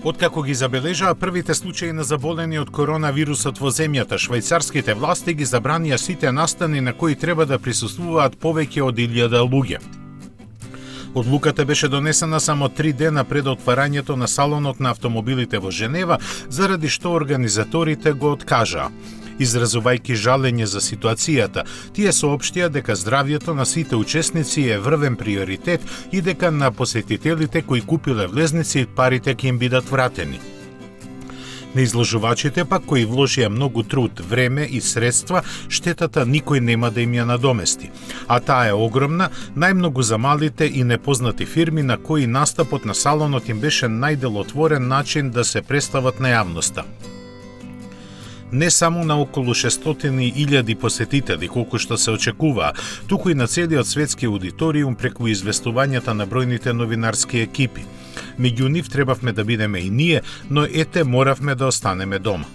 Откако ги забележаа првите случаи на заболени од коронавирусот во земјата, швајцарските власти ги забранија сите настани на кои треба да присуствуваат повеќе од 1000 луѓе. Одлуката беше донесена само 3 дена пред отварањето на салонот на автомобилите во Женева, заради што организаторите го откажаа. Изразувајќи жалење за ситуацијата, тие соопштија дека здравјето на сите учесници е врвен приоритет и дека на посетителите кои купиле влезници парите ќе им бидат вратени. На изложувачите пак, кои вложија многу труд, време и средства, штетата никој нема да им ја надомести. А таа е огромна, најмногу за малите и непознати фирми на кои настапот на салонот им беше најделотворен начин да се представат на јавноста. Не само на околу 600.000 посетители, колку што се очекуваа, туку и на целиот светски аудиториум преку известувањата на бројните новинарски екипи. Меѓу нив требавме да бидеме и ние, но ете моравме да останеме дома.